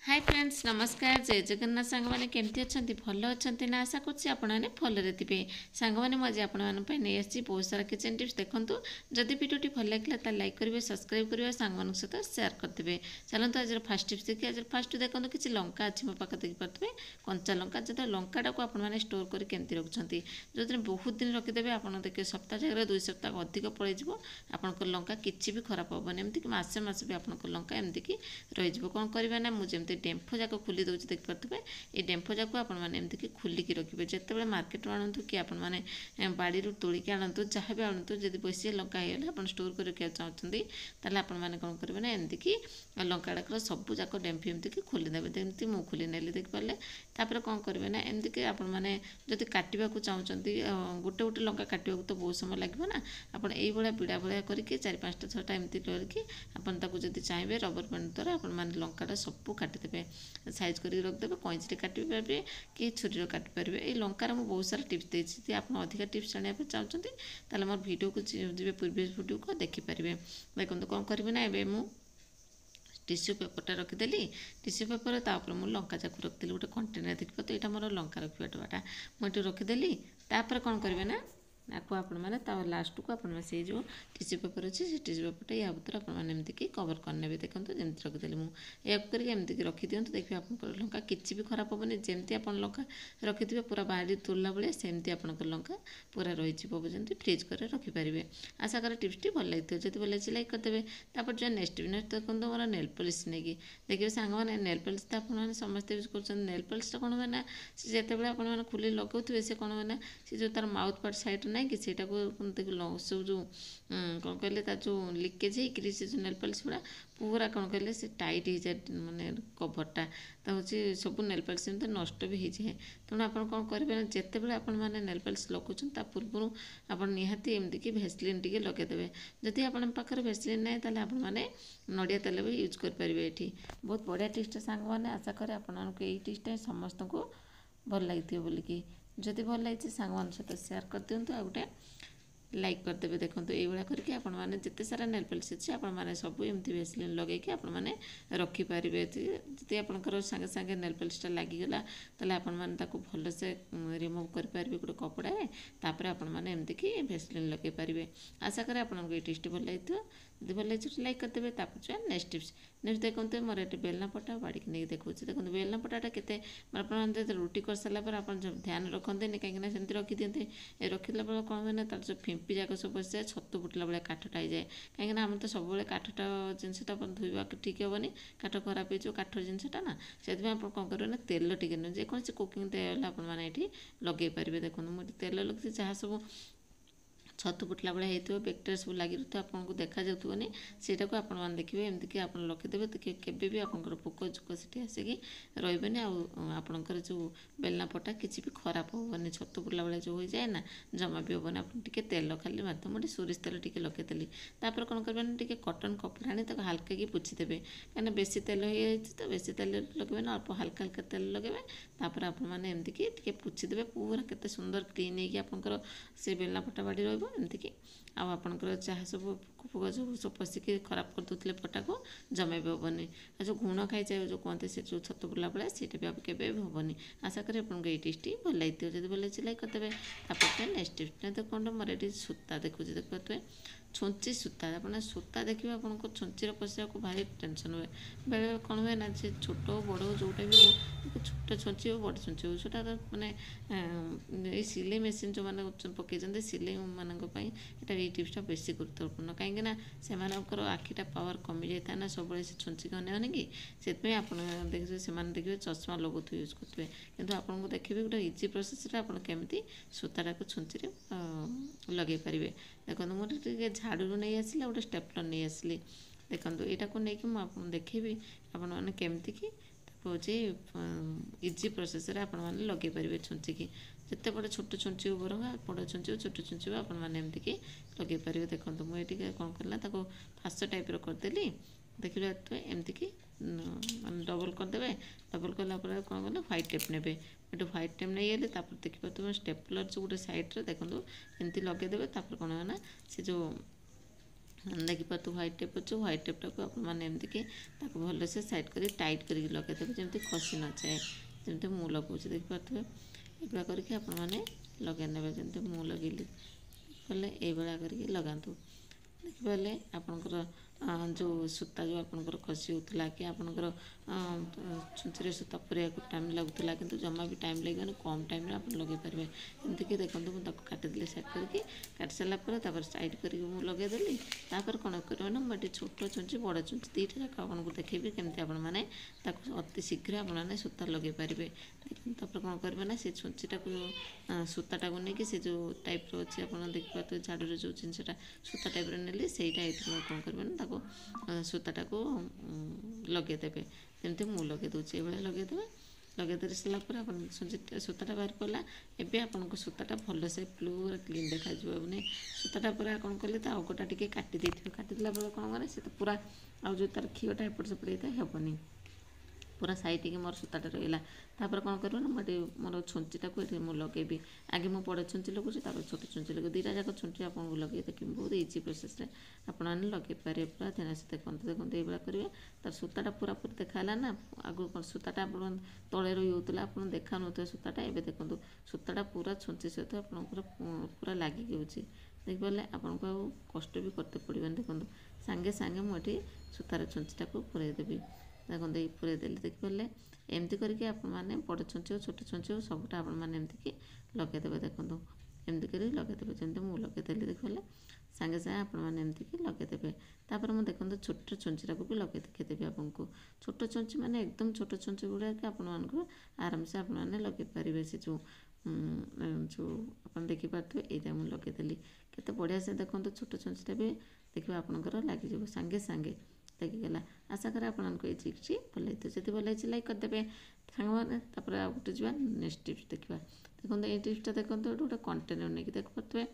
Hi friends नमस्कार जय जगन्नाथ सांग मैंने केमती अच्छा भल अच्छा ना आशा करें आपने भलरे थे सांग मैंने मुझे आपंपाई नहीं आसी बहुत सारा किचन टिप्स देखूँ जदि भिडियो भल लगे तो लाइक करेंगे सब्सक्राइब करेंगे सांग सहित सेयार करेंगे चलते आज फास्ट टिप्स देखिए आज फास्ट देखो किसी लंका अच्छी मो पाखे देखिपे कंचा लंका जो लंकाटा को आपने स्टोर करके रखुंट जो दिन बहुत दिन रखिदेवे आप देखिए सप्ताह जगह 2 सप्ताह अधिक पड़े आपंकर लंका किसी भी खराब हेनी एमती मसे मस भी आपंकर लंका एमती रही कौन करेंगे ना मुझे डेम्फ जाक खोली दूसरी देखिपे ये डेम्फ जाक आपमती खोलिकी रखिए जिते मार्केट आणतु कि आपने बाड़ी तोलिकी आणतु जहाँ भी आणतु जब बेसी लंका होगा आप स्टोर कर रखा चाहते तेल आपने कौन करेंगे ना एमती लंकाड़ाक सब जाक डेम्फ एमती खोलीदेवे जमी मुझे खोली नेली देखिपारे तापर कौन करेंगे ना एमती आपने जब काटा चाहते गोटे गोटे लंका काटा तो बहुत समय लगे ना आप पीड़ा भाया करके 4-5टा 6टा एमती करके आपड़ी चाहिए रबर बैंड द्वारा आप लंकाटा सब काटिदेवे साइज कर रखिदेवे कैंची काटि पारे कि छुरी काटि पारे ये लंकार मुझे बहुत सारा टिप्स देती आप अधिक टिप्स जानापी चाहते तेल मोर भिडियो को जी प्रिवियस भिडियो को देखिपारे देखो कौन करेंगे ना ए टिश्यू पेपरटा रखिदेली टिश्यू पेपर तापर मुझे लंका जाक रखिदेली गोटे कंटेनर देखिए तो यहाँ मोर लंका रखा डबाटा मुझे रखिदेली तापर कौन करेंगे ना आपको आपने लास्ट को आपने से जो टिश्यू पेपर अच्छे से टिश्यू पेपरटा या भर आपमती कवर करने देखो जमी रखिदेली मुझे करके एमती रखी दिखाँ देखिए आप लंका किसी भी खराब हेनी जमी आप लंका रखिथे पूरा बाहरी तोड़ला भाया सेमती आप लंका पूरा रही जमी फ्रिज कर रखिपारे आशा कर टिप्सटी भल लगी जब भल लगे लाइक करदेवे तापर जो नेक्स्ट देखो मोर नेल पॉलिश नहीं देखिए सांग मैंने नेल पॉलिश तो आपने समस्ते यूज कर नेल पॉलिशटा कौन हुए ना जिते बड़े आपने खोली लगाऊे से कौन हुए ना सी जो तार माउथ पार्ट साइड ना कि सीटा को सब जो कौन कहले जो लिकेज होकर से जो नेल पॉलिश गुड़ा पूरा कौन कहले से टाइट हो जाए माने कभरटा तो हूँ सब नेल पॉलिश नष्ट भी हो जाए तेणु आप कौन करेंगे ना जिते बड़े आपने नेल पॉलिश लगाऊँ पूर्व आप निहाती एमती कि भेसलिन टी लगेदेवे जदि आपन पाखे भेसलिन ना तेल आपने नड़िया तेल भी यूज करेंगे ये बहुत बढ़िया टिप्सटा सांग मैंने आशा करें आपको ये टिप्सटा समस्त को भल लगी बोलिकी जदि भल लगी सांग मान सहित सेयार कर दिंतु आ गए लाइक करदेवे देखो ये करके आपने जिते सारा नेल पॉलिश अच्छे आपने सब एमती भेसलिन लगे आपने रखिपारे जी आपंकर सागे सागे नेल पॉलिशटा लगिगला तेल आपने भल से रिमूव करेंगे गोटे कपड़ा तापर आपने एमती कि भेसलिन लगे पारे आशा करें आपको ये टिप्सटी भल लगी जब भल लगी लाइक करदेवे तापर नेक्स्ट टिप्स नेक्स्ट देखते मोर ये बेलना पटा बाड़ी नहीं देखो देखो बेलना पटाटा के रुटी कर सारापर आप ध्यान रखते कहीं सेमती रखी दिखते रखिला कौन हुए ना तार जो फिंपी जाक सब बस छतु फुटला भाया काठटा हो जाए कहीं आम तो सब काठटा जिनटा धोवा ठीक हेनी काठ खराब हो काठ जिनटा ना से आप कौन करेंगे ना तेल टे जेकोसी कुकिंग तेल आपने लगे पारे देखो मुझे तेल लगे जहाँ सब छतु फुटला भाया होता बैक्टेरिया सब लगी रही आपको देखा जाऊनी सेटा को आप देखिए एमती कि आप रखिदेवे देखिए केवे भी आपंकर पोक जोक से आसिकी रही आपंकर जो बेलना पटा किसी भी खराब हेनी छतु फुटला भाया जो हो जाए ना जमा भी हेनी आप तेल खाली माध्यम मुझे सोरिष तेल टी लगेदेली तापर कौन करेंगे टी कटन कपड़ा आनी हाल्का की पोछीदेवे कहीं बेसी तेल हो तो बेसी तेल लगे ना अल्प हाल्का हाल्का तेल लगे तापर आपने एमती कि पोछीदेवे पूरा केते सुंदर क्लीन होकर से बेलना पटा बाड़ी रही एमती कि आपंकर जहाँ सब पोक सब पशिकी खराब कर दूसरे पटा को जमा भी हेनी जो गुण खाई जाए जो कहते से जो छतु फुला भाया सीटा भी आप केवे भी हेनी आशा करें आपको ये टिप्सटी भल लगी जब भल लगे लाइक करदेवे तापर नेक्स्ट टिप्स देखो मोर ये सूता देखो देखते छुंची सूता अपना सूता देखिए आपको छुंचीर पशिया को भारी टेंशन हुए बेले कौन हुए ना से छोट बड़ जोटा भी हो छोट छुंची हो बड़ छुंची हो छोटा मैंने सिलाई मेसीन जो मैंने पकई सिलाई मानी ये टिप्सटा बेसी गुरुत्वपूर्ण कहीं से आखिटा पावर कमी जाए ना सब से छुंची अने कि से आप देखिए से देखिए चश्मा लगुवे यूज करेंगे कितु आपको देखिए गोटे इजी प्रोसेस केमी सूताटा को छुंची लगे पारे देखो मुझे झाड़ू नहीं आसला गोटे स्टेपलर नहीं आसली देखो यहाँ को लेकिन मुझे देखी आपने केमती कि हूँ इजी प्रोसेस आपने लगे पारे छुंची की जिते बड़े छोट छुंची हो बरंगा बड़ छुंची हो छोट छुंची हो आपमती कि लगे पारे देखो मुझे कौन करना फास्ट टाइप करदेली देखिए एमती कि डबल करदे डबल कलापर कौन कल ह्वाइट टेप ने ये ह्वाइट टेप नहीं आए देखिए तुम स्टेपलर जो गोटे सैड्रे देखो एमती लगेदेवे कौन है ना से जो देखिपे ह्वाइट टेप अच्छे ह्वाइट टेपटा को आपमती भलसे साइड कर टाइट कर लगेदेवे जमी खसी न जाए जमी मु लगुच देखिपे एगुड़ा करके आपने लगे ने जमी मु लगेली बोले ये करके लगातु देखिपारे आपणकर जो सूता जो आपंकर खसी होता कि आपंकर छुंची सूता पूरा टाइम लगुला कि जमा भी टाइम लगे कम टाइम आप लगे पारे एमतीक देखो मुझे काटिदेली साइड करके काटि सारापर साइड करके मुझे लगेदेली कौन कर मुझे छोट छुंची बड़ छुंची दुईटा जाक आपको देखेबी केमती आपने अति शीघ्र आपने सूता लगे पारे तापर कौन करेंगे ना से छुंचीटा को सूताटा को लेकिन से जो टाइप अच्छे आप देखिए झाड़ू जो जिनसा सूता टाइप नेली से कौन करेंगे ना सूताटा को लगेदेवे जमी मु लगे दूसरी ये लगेदेवे लगेदे सारापर आप सूताटा बाहर पड़ा एवं आपको सूताटा भलसे पूरा क्लीन देखा सूताटा पूरा कौन कले तो अगटा टे काटी काटिदेला बेले कौन करें से तो पूरा आ जो तार खीटा एपट सेपट होता है हेनी पूरा साइड के मोर सूताटा रहा तापर कौन कर मुझे मोर छुंचीटा को ये लगेबी आगे मुझे बड़ छुंची लगुच छोट छुंची लगे दुईटा जाक छुंची आपको लगे देखिए बहुत इजी प्रोसेस आपने लगे पारे पूरा ध्यान से देखते ये करेंगे तार सूताटा पूरा पूरी देखाला ना आगु कौन सूताटा आप तले रही होता आप देखा नुथे सूताटा एवं देखो सूताटा पूरा छुंची सहित आप पूरा लगिक देखिए आपको कष्ट भी करते पड़े देखो सांगे सांगे मुझे सूतार छुंचीटा को पूरेदेवी देखो ये पूरेदेली देखिपारे एमती करके आपने बड़ छुंची हो छोट छुंची हो सबटा आपमती लगेदेवे देखो एमती कर लगेदेवे जमी मुझे लगेदेली देखिए सांगे सांगे आपमती लगेदेवे तापर मुझे देखो छोट छुंचीटा को भी लगे देखीदेवी आपको छोट छुंची माने एकदम छोट छुंची गुड़ा आपको आराम से आपने लगे पारे से जो आप देखिपे ये मुझे लगेदेली केते बढ़िया से देखो छोट छुंचीटा भी देखिए आपंकर लगे सांगे सांगे लगिगला आशा करें आपको ये टिप्स भल लगी जब भल लगी लाइक करदे सांग आ गोटे जा नेक्स्ट टिप्स देखा देखो ये टिप्सटा देखो गोटे कंटेनर नहीं देख पारे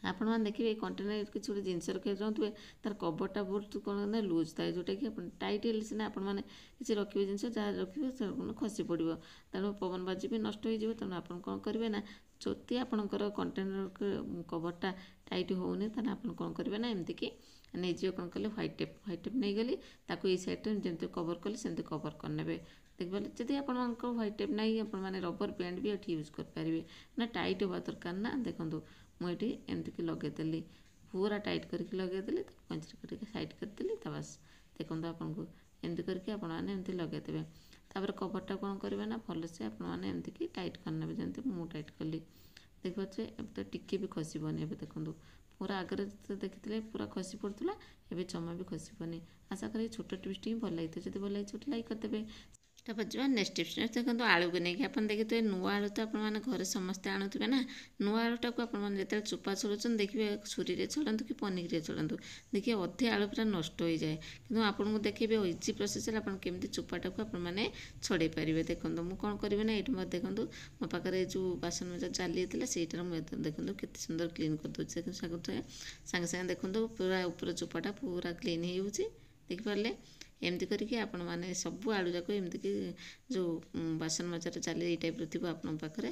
आपण मैंने देखिए ये कंटेनर किसी गोटे जिनस रखा चाहूए तार कवरटा बहुत कौन ना लुज थाए जोटा कि टाइट हेल्ले सीना आपने किसी रखिए जिन जहाँ रखिए खसी पड़ो तेणु पवन बाजी भी नष्ट हो तेणु आप कौन करेंगे ना जदि आपंकर कंटेनर कवरटा टाइट होनी तेना आप कौन करेंगे ना एमती कि नहीं जी कौन कले ह्वाइट टेप नहीं गली ताको ये साइड जमी कवर कले सेमती कवर करने देखिए जदि आप ह्वाइट टेप नहीं आपने रबर बैंड भी ये यूज करेंगे ना टाइट हवा दरकार ना देखो मुझे एमती लगेदेली पूरा टाइट करके लगेदेली पंचर करके साइड करदेली बस देखो आपको एमती करके आपने लगेदेवे तापर कवरटा कौन करेंगे ना भलसे आपने एमती टाइट करने जमी मु टाइट कली देखिए तो टिके भी खसबनी देखो पूरा आगे देखते पूरा खसी पड़ूला एवं जमा भी खसबनी आशा करें छोट टिप्स ही भल लगी जब भल लगी लाइक करदे तापर जा नेक्स्ट टिप्स देखो आलू को लेकिन आप देखिए नुआ आलू तो आपने घरे समस्ते आणुवे ना नुआ आलूटा को आपने जो चोपा छड़ुन देखिए छुरी में छड़ू कि पनिकी छड़ू देखिए अधे आलू पूरा नष्ट हो जाए कि आपको देखिए इजी प्रोसेस आपमती चोपाटा को आपने छड़े पारे देखो मुझे कौन करेंगे ना ये देखो मो पाखे जो बासन मजा जाली होता है से देखो के सुंदर क्लीन कर दूसरे सांगे सांगे देखो पूरा ऊपर चोपाटा पूरा क्लीन हो देखिपारे एमती करके आपण मैंने सब आलू जाक एमती कि जो बासन मजार जाली ये टाइप थी पाखे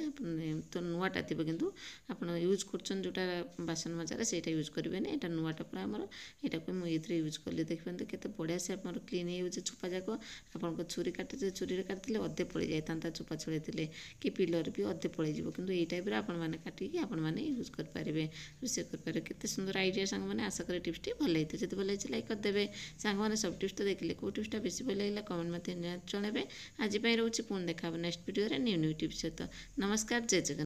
तो नुआटा थी कितु आप यूज करोटा बासन मजार से यूज करेंगे यहाँ नुआटा पूरा आमर यहाँ मुझे यूज कली देखिए केते बढ़िया से आप क्लीन हो चोपा जाक आप छुरी काटे छुरी काटते अधे पड़ जाता चोपा छड़े कि पिलर भी अधे पड़े कि ये टाइप आपने काटिकी आपने यूज करेंगे रोषे करेंगे केते सुंदर आइडिया सांग मैंने आशा करें टिप्स टी भल लगी जब भल लगी लाइक करदे सांग मैंने सब टिप्स तो देखिए कौ टिप्सटा बेसी भल लगे कमेंट मत जनइबे आज रोचे पुणी देखा next video new new tips सहित नमस्कार जय जगन्नाथ।